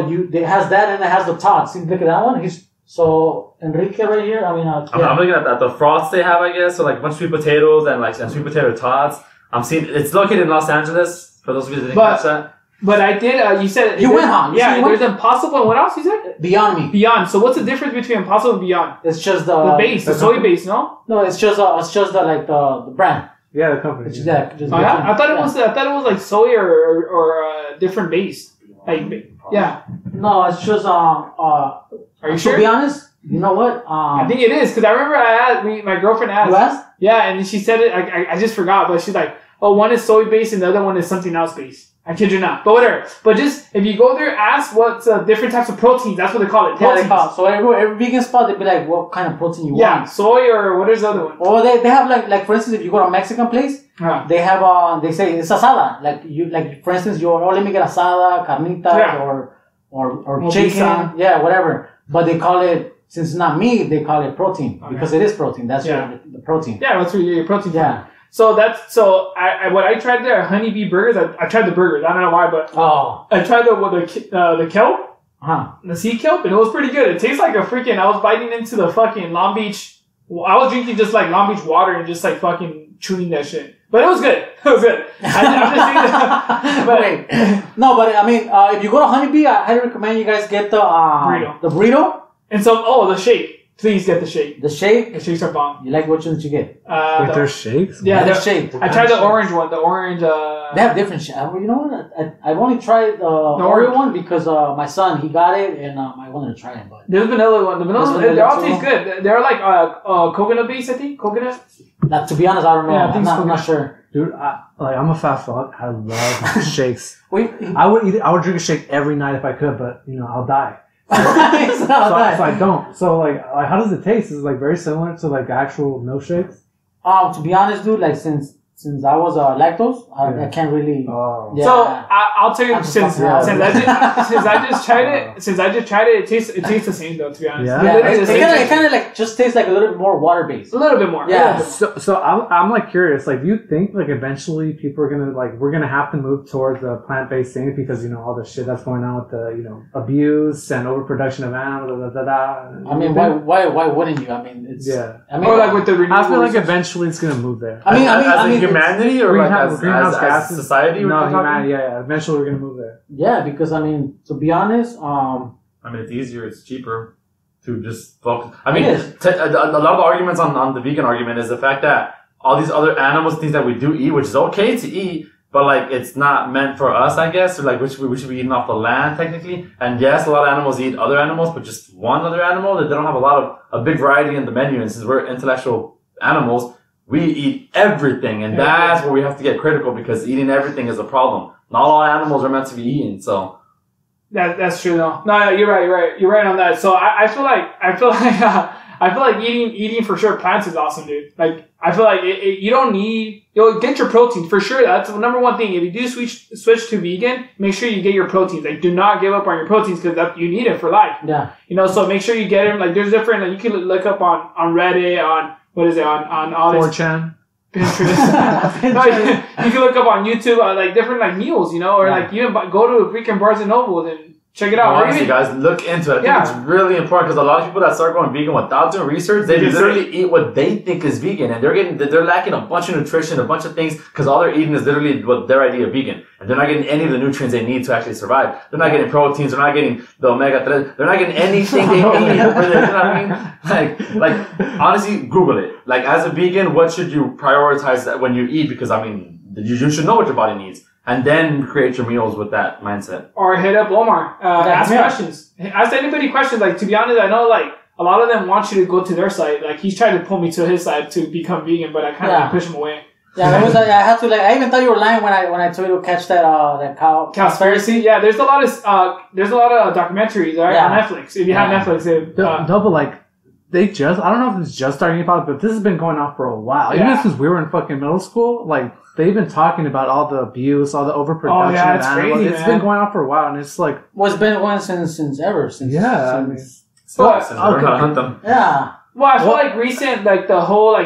it has that and it has the tots. See, look at that one. So Enrique right here. I mean, I'm looking at the frosts they have, I guess. So like a bunch of sweet potatoes and sweet potato tots. I'm seeing it's located in Los Angeles. For those of you that didn't catch that. But I did. You said you went, huh? Yeah, there's Impossible. And what else you said? Beyond Meat. Beyond. So what's the difference between Impossible and Beyond? It's just the base, the soy base. No. No, it's just the brand. Yeah, the company. Just I thought it was like soy or a different base. Like yeah. No, it's just Are you sure? To be honest, you know what? I think it is because I remember my girlfriend asked. You asked? Yeah, and she said it. I just forgot, but she's like, oh, one is soy based and the other one is something else based. I kid you not. But whatever. But just, if you go there, ask what's different types of proteins. That's what they call it. Proteins. Yeah, they call it. So every vegan spot, they'd be like, what kind of protein you want? Yeah, soy or what is the other one? Or they have like for instance, if you go to a Mexican place, they have, they say it's asada. Like for instance, let me get asada, carnitas, or chicken. Yeah, whatever. But they call it, since it's not meat, they call it protein. Okay. Because it is protein. That's the protein. Yeah, that's where you get your protein from. Yeah. So what I tried there, honeybee burgers. I tried the burgers. I don't know why, but I tried the kelp, the sea kelp, and it was pretty good. It tastes like a freaking. I was biting into the fucking Long Beach. I was drinking just like Long Beach water and just like fucking chewing that shit. But it was good. It was good. I'm just saying that. But no, but I mean, if you go to Honeybee, I highly recommend you guys get the burrito. The burrito. And so, the shake. Please get the shake. The shake? The shakes are bomb. You like which one did you get? Wait, there's shakes? Yeah, there's shakes. I tried the orange one. The orange... They have different shakes. You know what? I've only tried the Oreo one because my son, he got it and I wanted to try it. But there's a vanilla one. The vanilla they all taste good. They're like coconut based, I think. Coconut? To be honest, I don't know. Yeah, I'm not sure. Dude, I'm a fat fuck. I love shakes. I would drink a shake every night if I could, but, I'll die. So I don't. So like how does it taste? Is it like very similar to like actual milkshakes? To be honest, dude, like since I was lactose, I can't really. Yeah. So I'll tell you since I just tried it, it tastes the same though. To be honest, it kind of like just tastes like a little bit more water based. A little bit more. Yeah. So I'm like curious. Like, do you think like eventually people are gonna we're gonna have to move towards the plant based thing because all the shit that's going on with the abuse and overproduction of animals. I mean, why wouldn't you? I mean, it's I mean, or like with the renewable I feel like eventually it's gonna move there. I mean, humanity or greenhouse gases, society? No, humanity. Yeah. Eventually, we're gonna move there. Yeah, because I mean, to be honest, it's easier. It's cheaper to just focus. I mean, a lot of the arguments on the vegan argument is the fact that all these other animals, things that we do eat, which is okay to eat, but like it's not meant for us, I guess. Or like we should be eating off the land technically. And yes, a lot of animals eat other animals, but just one other animal. They don't have a big variety in the menu. And since we're intellectual animals, we eat everything, and that's where we have to get critical because eating everything is a problem. Not all animals are meant to be eaten, so. That's true though. No, you're right on that. So I feel like eating for sure plants is awesome, dude. Like I feel like you don't need get your protein for sure. That's the number one thing. If you do switch to vegan, make sure you get your proteins. Like do not give up on your proteins because you need it for life. Yeah. So make sure you get them. Like there's different. Like you can look up on Reddit on. What is it on all this? 4chan. Pinterest. No, you can look up on YouTube like different like meals, or like you go to freaking Barnes and Noble and check it out. Honestly, guys, look into it. I think it's really important because a lot of people that start going vegan without doing research, they literally eat what they think is vegan, and they're lacking a bunch of nutrition, a bunch of things because all they're eating is literally what their idea of vegan, and they're not getting any of the nutrients they need to actually survive. They're not getting proteins. They're not getting the omega-3. They're not getting anything they need. You know what I mean? Like honestly, Google it. Like as a vegan, what should you prioritize when you eat? Because I mean, you should know what your body needs. And then create your meals with that mindset. Or hit up Omar. Ask questions. Ask anybody questions. Like, to be honest, I know, like, a lot of them want you to go to their site. Like, he's trying to pull me to his side to become vegan, but I kind of push him away. Yeah, I had to I even thought you were lying when I told you to catch that cow conspiracy. Yeah, there's a lot of documentaries right on Netflix. If you have Netflix, they just, I don't know if it's just starting to pop, but this has been going on for a while. Even since we were in fucking middle school, they've been talking about all the abuse, all the overproduction of animals. Crazy, it's been going on for a while, and it's like... Well, it's been going since ever. Since hunt them. Yeah. Well, I feel like recent, the whole,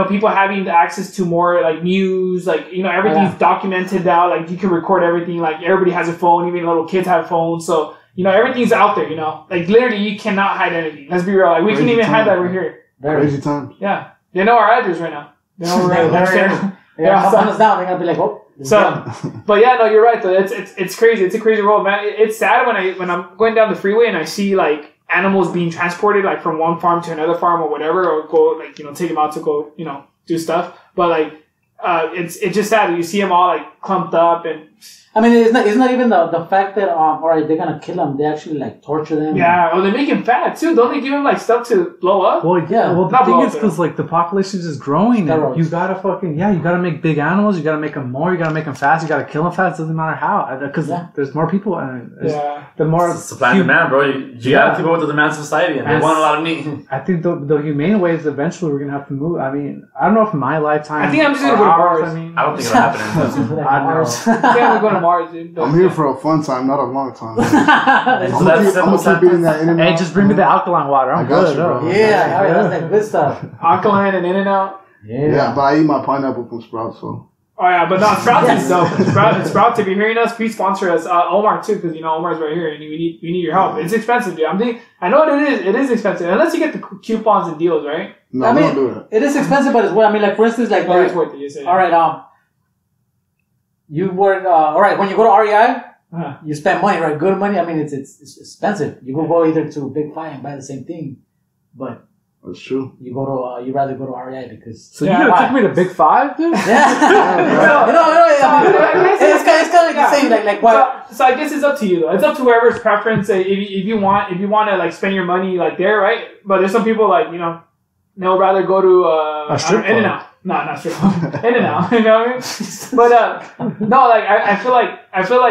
people having access to more, news, everything's documented now, you can record everything, everybody has a phone, even little kids have phones, so... everything's out there, literally you cannot hide anything. Let's be real. We can't even hide that we're here. Crazy times. Yeah. They know our address right now. They know we're right. Yeah, couple us down, they're gonna be like, oh. But yeah, no, you're right though. It's crazy. It's a crazy world, man. It's sad when I'm going down the freeway and I see animals being transported from one farm to another farm or whatever, or go take them out to go do stuff. But it's just sad that you see them all clumped up and. I mean, it's not even the fact that alright, they're gonna kill them. They actually torture them. Yeah, or they make them fat too. Don't they give them stuff to blow up? Well, yeah. Well, the thing is because the population is just growing, and you gotta you gotta make big animals. You gotta make them more. You gotta make them fast. You gotta kill them fast. It doesn't matter how, because there's more people, and the more supply and demand, bro. You gotta keep up with the demand of society, and they want a lot of meat. I think the humane way is eventually we're gonna have to move. I mean, I don't know if in my lifetime. I think I'm just gonna go to Mars. I don't think it'll happen. I think I'm gonna go to Mars, dude. I'm here for a fun time, not a long time. I'm gonna keep eating that In-N-Out. Hey, just bring me the alkaline water. I'm good. Bro. Yeah, that's that good stuff. Alkaline and In-N-Out. Yeah, but I eat my pineapple from Sprouts, so. Oh yeah, but no, Sprouts is dope. Sprouts, if you're hearing us, please sponsor us. Omar too, because Omar's right here, and we need your help. It's expensive, dude. I know it is expensive, unless you get the coupons and deals, right? No, don't do it. It is expensive, but it's worth. I mean, for instance, it's worth it. You say. All right, you work. All right, when you go to REI. You spend money, right? Good money. I mean, it's expensive. You go either to Big Five and buy the same thing, but that's true. You rather go to REI because. So you took me to Big Five, dude? Yeah. It's kind of like the same, like what? So I guess it's up to you though. It's up to whoever's preference. If you want to spend your money there, right? But there's some people they'll rather go to a strip club. In-N-Out. No, not strip club. In-N-Out. You know what I mean? But no, I feel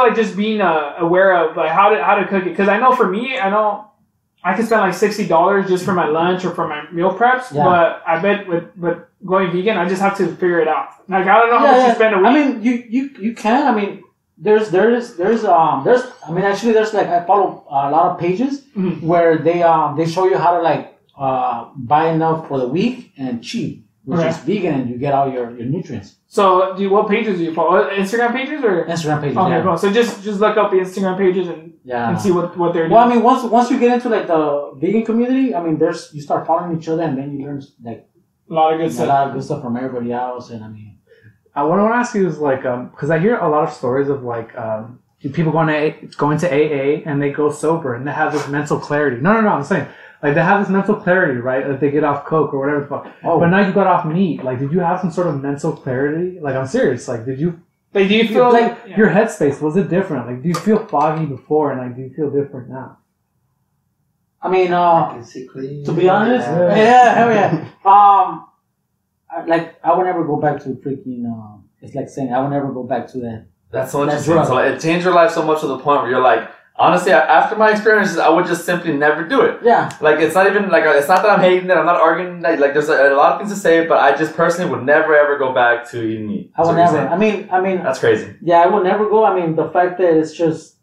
like just being aware of how to cook it. Because I know for me, I can spend $60 just for my lunch or for my meal preps. Yeah. But I bet with going vegan, I just have to figure it out. I don't know how much you spend a week. I mean, you can. I mean, there's I mean, actually, there's I follow a lot of pages where they show you how to buy enough for the week and cheap, which is vegan, and you get all your nutrients. So, what pages do you follow? Instagram pages or Instagram pages? Okay, cool. So just look up the Instagram pages and see what they're doing. Well, I mean, once you get into the vegan community, I mean, you start following each other, and then you learn a lot of good stuff from everybody else, and I mean. What I want to ask you is because I hear a lot of stories of people going to AA and they go sober and they have this mental clarity. No, I'm saying they have this mental clarity, right? Like they get off coke or whatever the fuck. Oh. But now you got off meat. Did you have some sort of mental clarity? I'm serious. Did you? Do you feel your headspace, was it different? Do you feel foggy before and do you feel different now? I mean, to be honest, hell yeah. I would never go back to freaking. It's like saying I would never go back to that. That's so interesting. So it changed your life so much to the point where you're like, honestly, after my experiences, I would just simply never do it. Yeah. It's not even it's not that I'm hating it. I'm not arguing. There's a lot of things to say, but I just personally would never ever go back to eating meat. I would never. I mean. That's crazy. Yeah, I would never go. I mean, the fact that it's just.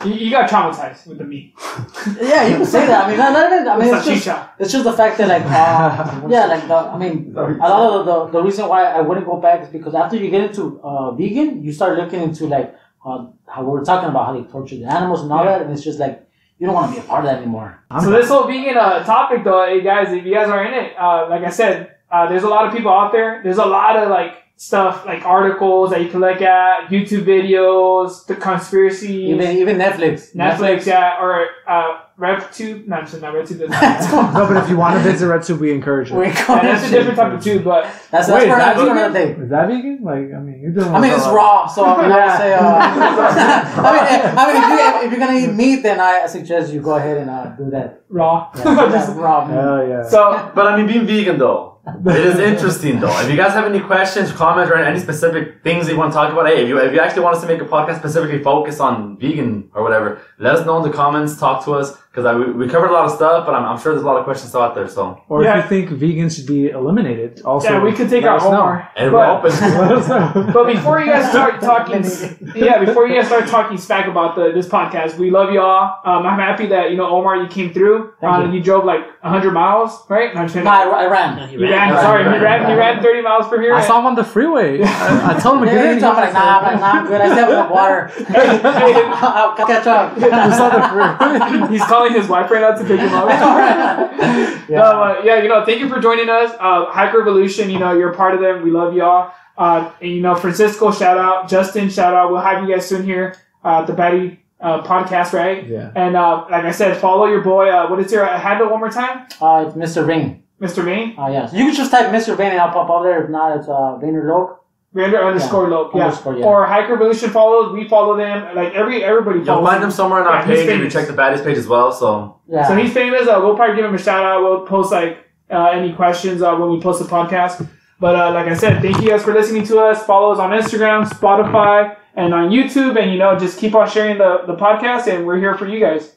You got traumatized with the meat. Yeah, you can say that. I mean, not even. I mean, it's just the fact that a lot of the reason why I wouldn't go back is because after you get into vegan, you start looking into how we were talking about how they torture the animals and all that, and it's just you don't want to be a part of that anymore. So this whole vegan topic, though, hey guys, if you guys are in it, like I said, there's a lot of people out there. There's a lot of stuff articles that you can look at, YouTube videos, the conspiracy, even Netflix, yeah, or RedTube. No, I'm sorry, not RedTube. No, but if you want to visit RedTube, we encourage it. That's a different type of tube, but that's another thing. Is that vegan? You're doing. I mean, it's raw, so I'm gonna say. If you're gonna eat meat, then I suggest you go ahead and do that raw. Yeah, just raw meat. Hell yeah. So, but being vegan though. It is interesting though. If you guys have any questions, comments, or any specific things you want to talk about, hey, if you actually want us to make a podcast specifically focused on vegan or whatever, let us know in the comments. Talk to us because we covered a lot of stuff, but I'm sure there's a lot of questions still out there. So, or if you think vegans should be eliminated, also we could take out Omar. And we're open. But before you guys start talking, smack about this podcast, we love y'all. I'm happy that Omar, you came through. You drove like 100 miles, right? No, I ran. He ran 30 miles per here. I saw him on the freeway. I told him to get in. He's like, nah, I'm good. I still have water. I'll catch up. He's calling his wife right now to pick him up. Thank you for joining us. Hiker Revolution, you're a part of them. We love y'all. Francisco, shout out. Justin, shout out. We'll have you guys soon here at the Baddies podcast, right? Yeah. And like I said, follow your boy. What is your handle one more time? It's Mr. Vane. Mr. Vane? Yes. You can just type Mr. Vane and I'll pop up there. If not, it's Vander Loke. Vander _ Loke, yeah. Or Hiker Revolution follows. We follow them. Like everybody follows. You'll find them somewhere on our page. You can check the Baddies page as well. So So he's famous. We'll probably give him a shout out. We'll post any questions when we post the podcast. But like I said, thank you guys for listening to us. Follow us on Instagram, Spotify, and on YouTube. And just keep on sharing the podcast. And we're here for you guys.